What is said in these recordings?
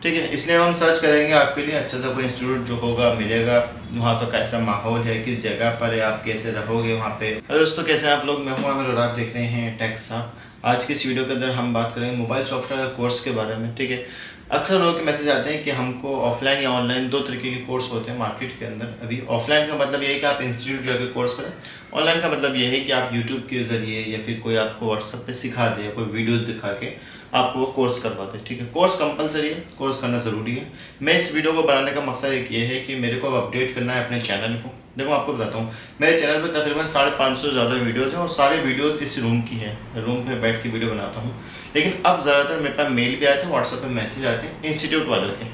ठीक है, इसलिए हम सर्च करेंगे आपके लिए अच्छा सा कोई इंस्टीट्यूट जो होगा मिलेगा, वहाँ का कैसा माहौल है, किस जगह पर है, आप कैसे रहोगे वहाँ पे। हेलो दोस्तों, कैसे हैं आप लोग? मैं हूँ आमिर और आप देख रहे हैं टेक साफ। आज की इस वीडियो के अंदर हम बात करेंगे मोबाइल सॉफ्टवेयर कोर्स के बारे में। ठीक है, अक्सर लोगों के मैसेज आते हैं कि हमको ऑफलाइन या ऑनलाइन दो तरीके के कोर्स होते हैं मार्केट के अंदर। अभी ऑफलाइन का मतलब ये है कि आप इंस्टीट्यूट जाकर कोर्स करें, ऑनलाइन का मतलब ये है कि आप यूट्यूब के ज़रिए या फिर कोई आपको व्हाट्सएप पे सिखा दे या कोई वीडियो दिखा के आपको वो कोर्स करवाते हैं। ठीक है, कोर्स कंपलसरी है, कोर्स करना ज़रूरी है। मैं इस वीडियो को बनाने का मकसद एक ये है कि मेरे को अपडेट करना है अपने चैनल को। देखो आपको बताता हूँ, मेरे चैनल पर तकरीबन 550 से ज़्यादा वीडियोज़ हैं और सारे वीडियोज़ इस रूम की हैं, रूम पे बैठ के वीडियो बनाता हूँ। लेकिन अब ज़्यादातर मेरे पास मेल भी आते हैं, व्हाट्सएप पे मैसेज आते हैं इंस्टीट्यूट वालों के,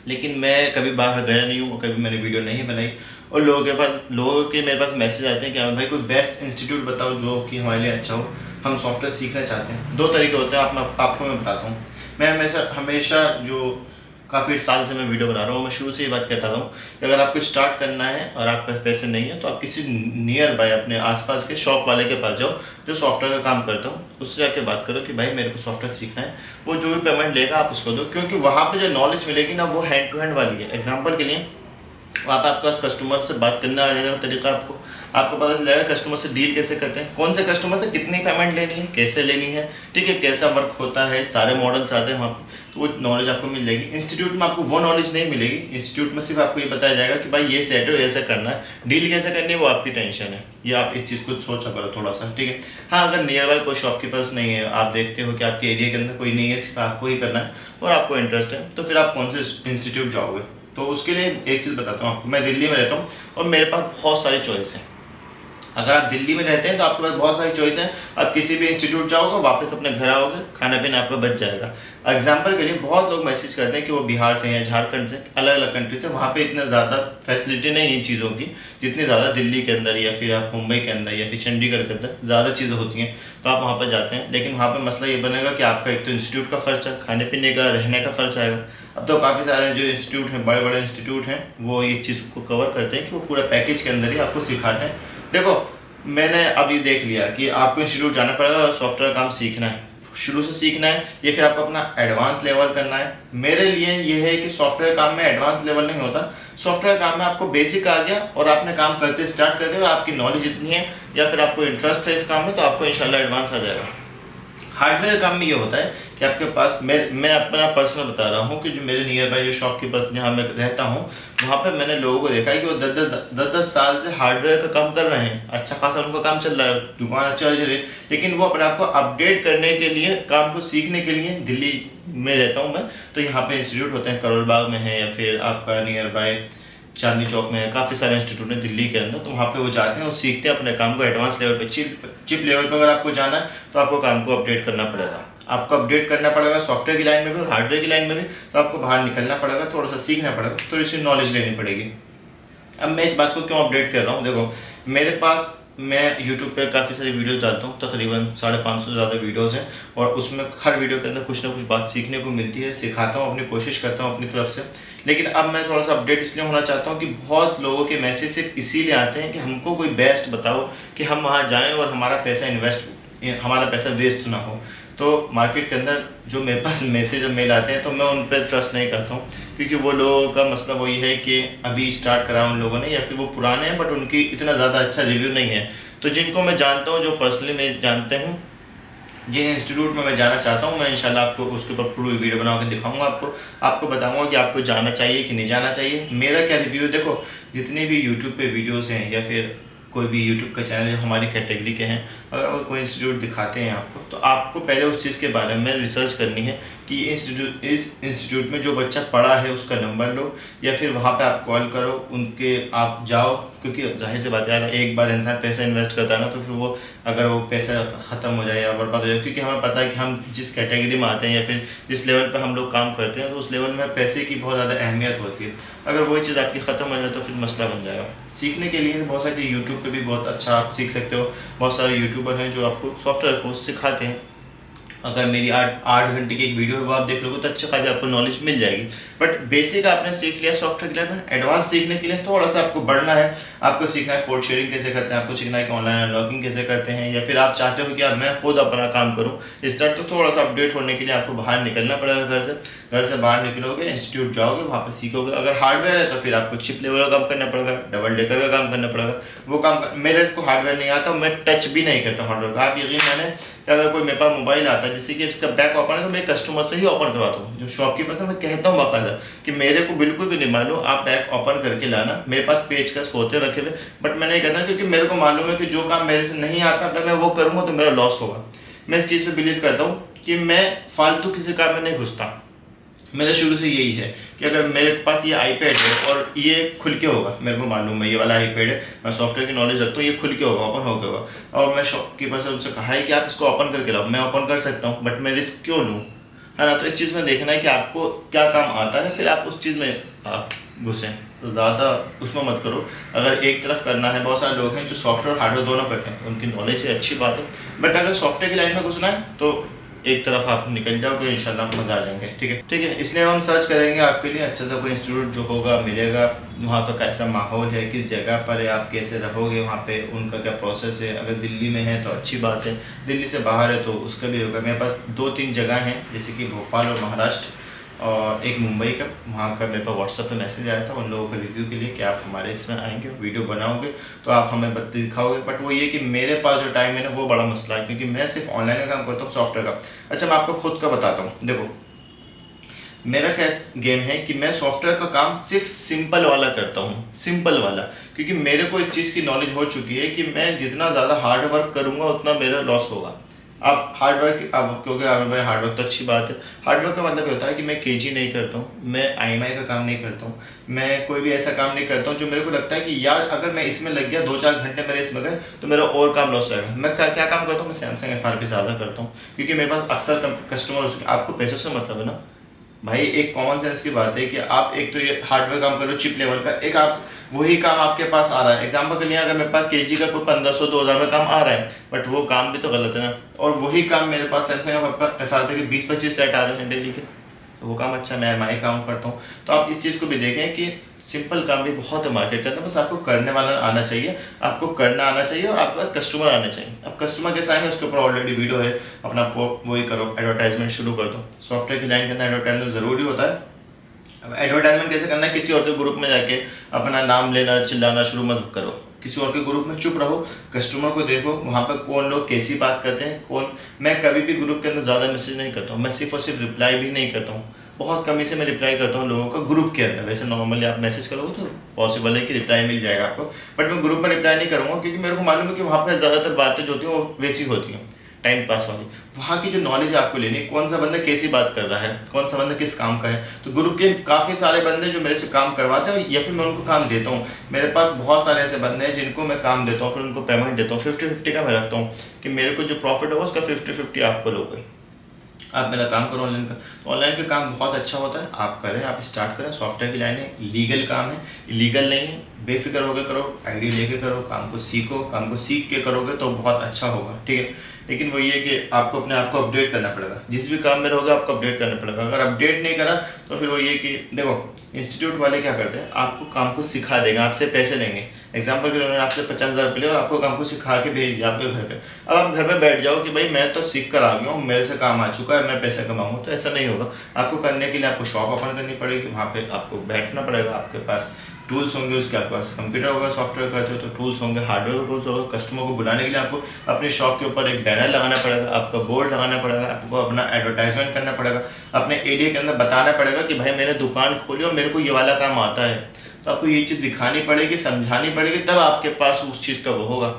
लेकिन मैं कभी बाहर गया नहीं हूँ और कभी मैंने वीडियो नहीं बनाई। और लोगों के मेरे पास मैसेज आते हैं कि भाई कोई बेस्ट इंस्टीट्यूट बताओ जो कि हमारे लिए अच्छा हो, हम सॉफ्टवेयर सीखना चाहते हैं। दो तरीके होते हैं, आपको मैं बताता हूँ। मैं हमेशा जो काफ़ी साल से मैं वीडियो बना रहा हूँ, मैं शुरू से ये बात कहता हूँ कि अगर आपको स्टार्ट करना है और आपके पास पैसे नहीं है तो आप किसी नियर बाय अपने आसपास के शॉप वाले के पास जाओ जो सॉफ्टवेयर का काम करता हूँ, उससे जाके बात करो कि भाई मेरे को सॉफ्टवेयर सीखना है। वो जो भी पेमेंट लेगा आप उसको दो, क्योंकि वहाँ पे जो नॉलेज मिलेगी ना वो हैंड टू हैंड वाली है। एग्जाम्पल के लिए वहाँ पे आपके पास कस्टमर से बात करना आ जाएगा तरीका, आपको पता चल जाएगा कस्टमर से डील कैसे करते हैं, कौन से कस्टमर से कितनी पेमेंट लेनी है, कैसे लेनी है, ठीक है, कैसा वर्क होता है, सारे मॉडल्स आते हैं वहाँ पे, तो वो नॉलेज आपको मिल जाएगी। इंस्टीट्यूट में आपको वो नॉलेज नहीं मिलेगी। इंस्टीट्यूट में सिर्फ आपको ये बताया जाएगा कि भाई ये सेट है, ऐसा करना है, डील कैसे करनी है वो आपकी टेंशन है। ये आप इस चीज़ को सोचा करो थोड़ा सा, ठीक है। हाँ, अगर नियर बाय कोई शॉपकीपर्स नहीं है, आप देखते हो कि आपके एरिया के अंदर कोई नहीं है, सिर्फ आपको ही करना है और आपको इंटरेस्ट है, तो फिर आप कौन से इंस्टीट्यूट जाओगे? तो उसके लिए एक चीज़ बताता हूँ आपको। मैं दिल्ली में रहता हूँ और मेरे पास बहुत सारी चॉइस है। अगर आप दिल्ली में रहते हैं तो आपके पास बहुत सारी चॉइस है, आप किसी भी इंस्टीट्यूट जाओगे, वापस अपने घर आओगे, खाना पीना आपका बच जाएगा। एग्जाम्पल के लिए बहुत लोग मैसेज करते हैं कि वो बिहार से हैं, झारखंड से, अलग अलग कंट्री से, वहाँ पे इतना ज़्यादा फैसिलिटी नहीं है इन चीज़ों की जितनी ज़्यादा दिल्ली के अंदर या फिर आप मुंबई के अंदर या फिर चंडीगढ़ के अंदर ज़्यादा चीज़ें होती हैं, तो आप वहाँ पर जाते हैं। लेकिन वहाँ पर मसला ये बनेगा कि आपका एक तो इंस्टीट्यूट का खर्चा, खाने पीने का, रहने का खर्चा आएगा। अब तो काफ़ी सारे जो इंस्टीट्यूट हैं, बड़े बड़े इंस्टीट्यूट हैं, वो ये चीज़ को कवर करते हैं कि वो पूरा पैकेज के अंदर ही आपको सिखाते हैं। देखो, मैंने अब ये देख लिया कि आपको इंस्टीट्यूट जाना पड़ेगा और सॉफ्टवेयर काम सीखना है, शुरू से सीखना है या फिर आपको अपना एडवांस लेवल करना है। मेरे लिए ये है कि सॉफ्टवेयर काम में एडवांस लेवल नहीं होता। सॉफ्टवेयर काम में आपको बेसिक आ गया और आपने काम करते स्टार्ट कर दिया और आपकी नॉलेज इतनी है या फिर आपको इंटरेस्ट है इस काम में, तो आपको इंशाल्लाह एडवांस आ जाएगा। हार्डवेयर काम में ये होता है कि आपके पास मैं अपना पर्सनल बता रहा हूँ कि जो मेरे नियर बाय जो शॉपकीपर जहाँ मैं रहता हूँ, वहाँ पे मैंने लोगों को देखा है कि वो 10 साल से हार्डवेयर का काम कर रहे हैं। अच्छा खासा उनका काम चल रहा है, दुकान अच्छा चल रही है, लेकिन वो अपने आप को अपडेट करने के लिए, काम को सीखने के लिए, दिल्ली में रहता हूँ मैं, तो यहाँ पे इंस्टीट्यूट होते हैं, करोल बाग में है या फिर आपका नियर बाय चांदनी चौक में है, काफ़ी सारे इंस्टीट्यूट हैं दिल्ली के अंदर, तो वहाँ पे वो जाते हैं और सीखते हैं अपने काम को एडवांस लेवल पे। चिप लेवल पे अगर आपको जाना है तो आपको काम को अपडेट करना पड़ेगा। आपको अपडेट करना पड़ेगा सॉफ्टवेयर की लाइन में भी और हार्डवेयर की लाइन में भी, तो आपको बाहर निकलना पड़ेगा, थोड़ा सा सीखना पड़ेगा, थोड़ी सी नॉलेज लेनी पड़ेगी। अब मैं इस बात को क्यों अपडेट कर रहा हूँ, देखो मेरे पास, मैं यूट्यूब पे काफ़ी सारी वीडियोस डालता हूँ, तकरीबन 550 से ज़्यादा वीडियोस हैं और उसमें हर वीडियो के अंदर कुछ ना कुछ बात सीखने को मिलती है, सिखाता हूँ, अपनी कोशिश करता हूँ अपनी तरफ से। लेकिन अब मैं थोड़ा सा अपडेट इसलिए होना चाहता हूँ कि बहुत लोगों के मैसेज सिर्फ इसीलिए आते हैं कि हमको कोई बेस्ट बताओ कि हम वहाँ जाएँ और हमारा पैसा वेस्ट ना हो। तो मार्केट के अंदर जो मेरे पास मैसेज और मेल आते हैं तो मैं उन पर ट्रस्ट नहीं करता हूँ, क्योंकि वो लोगों का मसला वही है कि अभी स्टार्ट करा उन लोगों ने या फिर वो पुराने हैं बट उनकी इतना ज़्यादा अच्छा रिव्यू नहीं है। तो जिनको मैं जानता हूँ, जो पर्सनली मैं जानते हूँ, जिन इंस्टीट्यूट में मैं जाना चाहता हूँ, मैं इंशाल्लाह आपको उसके ऊपर पूरी वीडियो बना के दिखाऊंगा, आपको बताऊंगा कि आपको जाना चाहिए कि नहीं जाना चाहिए। मेरा क्या रिव्यू है, देखो जितने भी यूट्यूब पे वीडियोस हैं या फिर कोई भी यूट्यूब का चैनल जो हमारी कैटेगरी के हैं, अगर वो कोई इंस्टीट्यूट दिखाते हैं आपको, तो आपको पहले उस चीज़ के बारे में रिसर्च करनी है कि इस इंस्टीट्यूट में जो बच्चा पढ़ा है उसका नंबर लो या फिर वहाँ पे आप कॉल करो, उनके आप जाओ, क्योंकि जाहिर सी बात है एक बार इंसान पैसा इन्वेस्ट करता है ना, तो फिर वो अगर वो पैसा ख़त्म हो जाए या बर्बाद हो जाए, क्योंकि हमें पता है कि हम जिस कैटेगरी में आते हैं या फिर जिस लेवल पर हम लोग काम करते हैं, तो उस लेवल में पैसे की बहुत ज़्यादा अहमियत होती है। अगर वही चीज़ आपकी ख़त्म हो जाए तो फिर मसला बन जाएगा। सीखने के लिए बहुत सारी चीज़ यूट्यूब पे भी बहुत अच्छा आप सीख सकते हो, बहुत सारे यूट्यूबर हैं जो आपको सॉफ्टवेयर कोर्स सिखाते हैं। अगर मेरी 8 घंटे की एक वीडियो है वो आप देख लोगे तो अच्छा खासा आपको नॉलेज मिल जाएगी। बट बेसिक आपने सीख लिया सॉफ्टवेयर के लिए, एडवांस सीखने के लिए थोड़ा सा आपको बढ़ना है, आपको सीखना है पोर्ट शेयरिंग कैसे करते हैं, आपको सीखना है कि ऑनलाइन अनलॉकिंग कैसे करते हैं, या फिर आप चाहते हो कि यार मैं खुद अपना काम करूँ स्टार्ट, तो थोड़ा सा अपडेट होने के लिए आपको बाहर निकलना पड़ेगा घर से। घर से बाहर निकलोगे, इंस्टीट्यूट जाओगे, वहाँ पे सीखोगे। अगर हार्डवेयर है तो फिर आपको चिप लेवल का काम करना पड़ेगा, डबल डेकर का काम करना पड़ेगा। वो काम मेरे को हार्डवेयर नहीं आता, मैं टच भी नहीं करता हार्डवेयर का। आप यकीन माने कि अगर कोई मेरे पास मोबाइल आता है जैसे कि इसका बैक ओपन है तो मैं कस्टमर से ही ओपन करवाता हूँ। जो शॉपकीपर से मैं कहता हूँ बाकायदा कि मेरे को बिल्कुल भी नहीं मालूम, आप बैक ओपन करके लाना। मेरे पास पेचकस होते रखे हुए, बट मैं नहीं कहता क्योंकि मेरे को मालूम है कि जो काम मेरे से नहीं आता अगर मैं वो करूँगा तो मेरा लॉस होगा। मैं इस चीज़ पे बिलीव करता हूँ कि मैं फालतू किसी काम में नहीं घुसता। मेरा शुरू से यही है कि अगर मेरे पास ये आईपैड है और ये खुल के होगा, मेरे को मालूम है ये वाला आईपैड है, मैं सॉफ्टवेयर की नॉलेज रखता हूँ, ये खुल के होगा, ओपन होकर होगा, और मैं शॉपकीपर से उनसे कहा है कि आप इसको ओपन करके लाओ। मैं ओपन कर सकता हूँ बट मैं रिस्क क्यों लूँ, है ना। तो इस चीज़ में देखना है कि आपको क्या काम आता है, फिर आप उस चीज़ में आप घुसें। तो ज़्यादा उसमें मत करो। अगर एक तरफ करना है, बहुत सारे लोग हैं जो सॉफ्टवेयर हार्डवेयर दोनों करते हैं, उनकी नॉलेज है, अच्छी बात है, बट अगर सॉफ्टवेयर की लाइन में घुसना है तो एक तरफ आप निकल जाओ तो इंशाल्लाह मज़ा आ जाएंगे। ठीक है, इसलिए हम सर्च करेंगे आपके लिए अच्छा सा कोई इंस्टीट्यूट जो होगा, मिलेगा, वहाँ का कैसा माहौल है, किस जगह पर है, आप कैसे रहोगे वहाँ पे, उनका क्या प्रोसेस है। अगर दिल्ली में है तो अच्छी बात है, दिल्ली से बाहर है तो उसका भी होगा। मेरे पास 2-3 जगह हैं जैसे कि भोपाल और महाराष्ट्र, और एक मुंबई का। वहाँ का मेरे पास व्हाट्सएप पे मैसेज आया था उन लोगों के रिव्यू के लिए कि आप हमारे इसमें आएंगे, वीडियो बनाओगे तो आप हमें बत्ती दिखाओगे। बट वो ये कि मेरे पास जो टाइम है ना वो बड़ा मसला है, क्योंकि मैं सिर्फ ऑनलाइन का काम करता हूँ, सॉफ्टवेयर का। अच्छा, मैं आपको खुद का बताता हूँ। देखो मेरा क्या गेम है कि मैं सॉफ्टवेयर का काम सिर्फ सिंपल वाला करता हूँ, सिंपल वाला, क्योंकि मेरे को इस चीज़ की नॉलेज हो चुकी है कि मैं जितना ज़्यादा हार्ड वर्क करूँगा उतना मेरा लॉस होगा। आप हार्डवर्क, अब क्योंकि आप भाई हार्डवर्क तो अच्छी बात है, हार्डवर्क का मतलब ये होता है कि मैं केजी नहीं करता हूँ, मैं आईएमआई का काम नहीं करता हूँ, मैं कोई भी ऐसा काम नहीं करता हूँ जो मेरे को लगता है कि यार अगर मैं इसमें लग गया 2-4 घंटे मेरे इसमें गए तो मेरा और काम लॉस हो जाएगा। मैं क्या काम करता हूँ, मैं सैमसंग एफआरपी ज़्यादा करता हूँ, क्योंकि मेरे पास अक्सर कस्टमर, उसके आपको पैसों से मतलब है ना भाई। एक कॉमन सेंस की बात है कि आप एक तो ये हार्डवेयर काम करो चिप लेवल का, एक आप वही काम आपके पास आ रहा है। एग्जांपल के लिए अगर मेरे पास केजी का कोई 1500-2000 में काम आ रहा है, बट वो काम भी तो गलत है ना, और वही काम मेरे पास सैमसंग एफआरपी के 20-25 सेट आ रहे हैं डेली के, तो वो काम अच्छा, मैं काम करता हूँ। तो आप इस चीज़ को भी देखें कि सिंपल काम भी बहुत है मार्केट के अंदर, बस आपको करने वाला आना चाहिए, आपको करना आना चाहिए और आपके पास कस्टमर आने चाहिए। अब कस्टमर कैसे आएंगे उसके ऊपर ऑलरेडी वीडियो है, अपना वही करो, एडवर्टाइजमेंट शुरू कर दो। सॉफ्टवेयर की लाइन के अंदर एडवर्टाइजमेंट ज़रूरी होता है। अब एडवर्टाइजमेंट कैसे करना है, किसी और के ग्रुप में जाके अपना नाम लेना चिल्लाना शुरू मत करो, किसी और के ग्रुप में चुप रहो, कस्टमर को देखो वहाँ पर कौन लोग कैसी बात करते हैं, कौन। मैं कभी भी ग्रुप के अंदर ज़्यादा मैसेज नहीं करता हूँ, मैं सिर्फ और सिर्फ रिप्लाई भी नहीं करता हूँ, बहुत कमी से मैं रिप्लाई करता हूँ लोगों का ग्रुप के अंदर। वैसे नॉर्मली आप मैसेज करोगे तो पॉसिबल है कि रिप्लाई मिल जाएगा आपको, बट मैं ग्रुप में रिप्लाई नहीं करूँगा, क्योंकि मेरे को मालूम है कि वहाँ पर ज़्यादातर बातें जो होती हैं वो वैसी होती हैं, टाइम पास वाली। वहाँ की जो नॉलेज आपको लेनी है, कौन सा बंदा कैसी बात कर रहा है, कौन सा बंदा किस काम का है। तो ग्रुप के काफ़ी सारे बंदे जो मेरे से काम करवाते हैं या फिर मैं उनको काम देता हूँ, मेरे पास बहुत सारे ऐसे बंदे हैं जिनको मैं काम देता हूँ, फिर उनको पेमेंट देता हूँ। 50-50 का मैं रखता हूँ कि मेरे को जो प्रॉफिट होगा उसका 50-50 आपको लोगे। आप मेरा काम करो ऑनलाइन का, तो ऑनलाइन का काम बहुत अच्छा होता है, आप करें, आप स्टार्ट करें। सॉफ्टवेयर की लाइन है, लीगल काम है, इलीगल नहीं है, बेफिक्र होकर करो, आईडी लेके करो, काम को सीखो, काम को सीख के करोगे तो बहुत अच्छा होगा। ठीक है, लेकिन वो ये कि आपको अपने आप को अपडेट करना पड़ेगा, जिस भी काम में रहोगे आपको अपडेट करना पड़ेगा। अगर अपडेट नहीं करा तो फिर वो ये कि देखो इंस्टीट्यूट वाले क्या करते हैं, आपको काम को सिखा देंगे, आपसे पैसे लेंगे। एग्जाम्पल के लिए उन्होंने आपसे 50,000 रुपये लिए और आपको काम को सिखा के भेज दिया आपके घर पे। अब आप घर पे बैठ जाओ कि भाई मैं तो सीख कर आ गया हूँ, मेरे से काम आ चुका है, मैं पैसे कमाऊँगा, तो ऐसा नहीं होगा। आपको करने के लिए आपको शॉप ओपन करनी पड़ेगी, वहाँ पे आपको बैठना पड़ेगा, आपके पास टूल्स होंगे, उसके आपके पास कंप्यूटर होगा, सॉफ्टवेयर करते हो तो टूल्स होंगे, हार्डवेयर के टूल्स होगा। कस्टमर को बुलाने के लिए आपको अपने शॉप के ऊपर एक बैनर लगाना पड़ेगा, आपका बोर्ड लगाना पड़ेगा, आपको अपना एडवर्टाइजमेंट करना पड़ेगा, अपने एरिया के अंदर बताना पड़ेगा कि भाई मैंने दुकान खोली और मेरे को ये वाला काम आता है। तो आपको ये चीज़ दिखानी पड़ेगी, समझानी पड़ेगी, तब आपके पास उस चीज़ का वो होगा।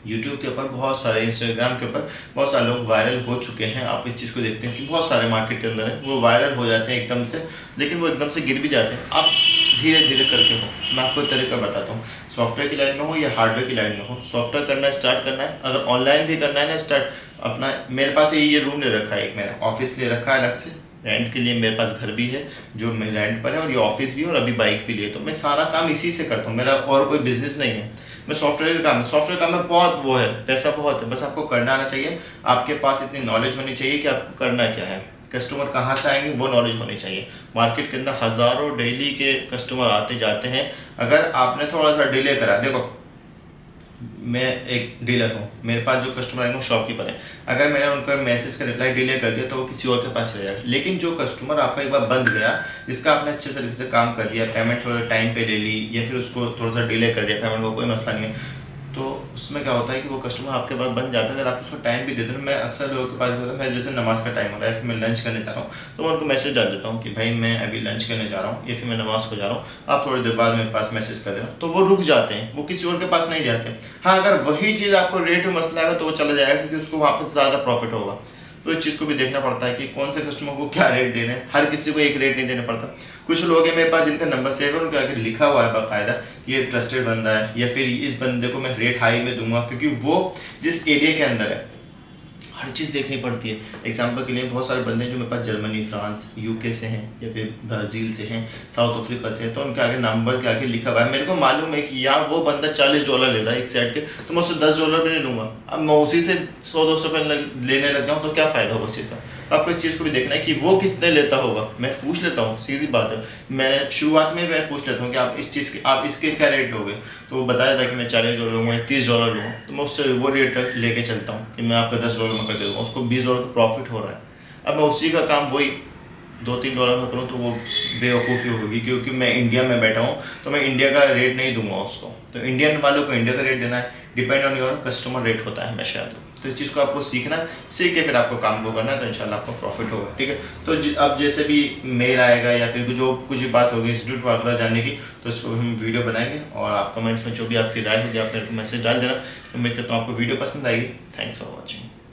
यूट्यूब के ऊपर बहुत सारे, इंस्टाग्राम के ऊपर बहुत सारे लोग वायरल हो चुके हैं। आप इस चीज़ को देखते हैं कि बहुत सारे मार्केट के अंदर है, वो वायरल हो जाते हैं एकदम से, लेकिन वो एकदम से गिर भी जाते हैं। आप धीरे धीरे करके हो। मैं आपको तरीका बताता हूँ, सॉफ्टवेयर की लाइन में हो या हार्डवेयर की लाइन में हो, सॉफ्टवेयर करना स्टार्ट करना है, अगर ऑनलाइन भी करना है ना स्टार्ट अपना। मेरे पास ये रूम ले रखा है, एक मैंने ऑफिस ले रखा है अलग से रेंट के लिए, मेरे पास घर भी है जो मैं रेंट पर है, और ये ऑफिस भी है, और अभी बाइक भी लिए, तो मैं सारा काम इसी से करता हूँ। मेरा और कोई बिजनेस नहीं है, मैं सॉफ्टवेयर का काम में बहुत वो है, पैसा बहुत है, बस आपको करना आना चाहिए, आपके पास इतनी नॉलेज होनी चाहिए कि आपको करना क्या है, कस्टमर कहाँ से आएंगे वो नॉलेज होनी चाहिए। मार्केट के अंदर हज़ारों डेली के कस्टमर आते जाते हैं, अगर आपने थोड़ा सा डिले करा, देखो मैं एक डीलर हूँ, मेरे पास जो कस्टमर आएंगे वो शॉपकीपर है, अगर मैंने उनका मैसेज का रिप्लाई डिले कर दिया तो वो किसी और के पास चले जाएगा। लेकिन जो कस्टमर आपका एक बार बंद गया, जिसका आपने अच्छे तरीके से काम कर दिया, पेमेंट थोड़ा टाइम पे ले ली या फिर उसको थोड़ा सा डिले कर दिया पेमेंट को, कोई मसला नहीं है, तो उसमें क्या होता है कि वो कस्टमर आपके पास बन जाता है। अगर आप उसको टाइम भी देते हो, मैं अक्सर लोगों के पास होता है, मैं जैसे नमाज़ का टाइम हो रहा है, फिर मैं लंच करने जा रहा हूँ, तो मैं उनको मैसेज डाल देता हूँ कि भाई मैं अभी लंच करने जा रहा हूँ या फिर मैं नमाज़ को जा रहा हूँ, आप थोड़ी देर बाद मेरे पास मैसेज कर देना, तो वो रुक जाते हैं, वो किसी और के पास नहीं जाते। हाँ, अगर वही चीज़ आपको रेट में मसला है तो वो चला जाएगा, क्योंकि उसको वहाँ पर ज़्यादा प्रॉफिट होगा। तो इस चीज़ को भी देखना पड़ता है कि कौन से कस्टमर को क्या रेट देना है, हर किसी को एक रेट नहीं देना पड़ता। कुछ लोग हैं मेरे पास जिनका नंबर सेव है, उनके आगे लिखा हुआ है बाकायदा ये ट्रस्टेड बंदा है, या फिर इस बंदे को मैं रेट हाई में दूंगा, क्योंकि वो जिस एरिया के अंदर है हर चीज़ देखनी पड़ती है। एग्जाम्पल के लिए बहुत सारे बंदे जो मेरे पास जर्मनी, फ्रांस, यूके से हैं या फिर ब्राज़ील से हैं, साउथ अफ्रीका से हैं, तो उनके आगे नंबर के आगे लिखा हुआ है, मेरे को मालूम है कि यार वो बंदा $40 ले रहा है एक सेट के, तो मैं उससे $10 भी नहीं लूँगा। अब मैं उसी से 100-200 रुपये लेने लग जाऊँ तो क्या फ़ायदा होगा उस चीज़ का। तो आपको इस चीज़ को भी देखना है कि वो कितने लेता होगा। मैं पूछ लेता हूँ, सीधी बात है, मैं शुरुआत में मैं पूछ लेता हूँ कि आप इस चीज़ के आप इसके क्या रेट लोगे, तो वो बताया था कि मैं $40 लूँगा या $30 लूँगा, तो मैं उससे वो रेट लेके चलता हूँ कि मैं आपका $10 में कर दे दूँगा, उसको $20 का प्रॉफिट हो रहा है। अब मैं उसी का काम वही $2-3 में करूँ तो वो बेवकूफ़ी होगी, क्योंकि मैं इंडिया में बैठा हूँ तो मैं इंडिया का रेट नहीं दूंगा उसको। तो इंडियन वालों को इंडिया का रेट देना है, depend on your customer rate होता है हमेशा। तो इस चीज़ को आपको सीखना, सीख के फिर आपको काम को करना है, तो इंशाल्लाह आपको प्रॉफिट होगा। ठीक है, तो अब जैसे भी मेल आएगा या फिर जो कुछ बात होगी इंस्टीट्यूट वगैरह जानने की, तो इस पर हम वीडियो बनाएंगे, और आप कमेंट्स में जो भी आपकी राय होगी आप मेरे को मैसेज डाल देना। उम्मीद करता हूँ आपको वीडियो पसंद आएगी। Thanks for watching.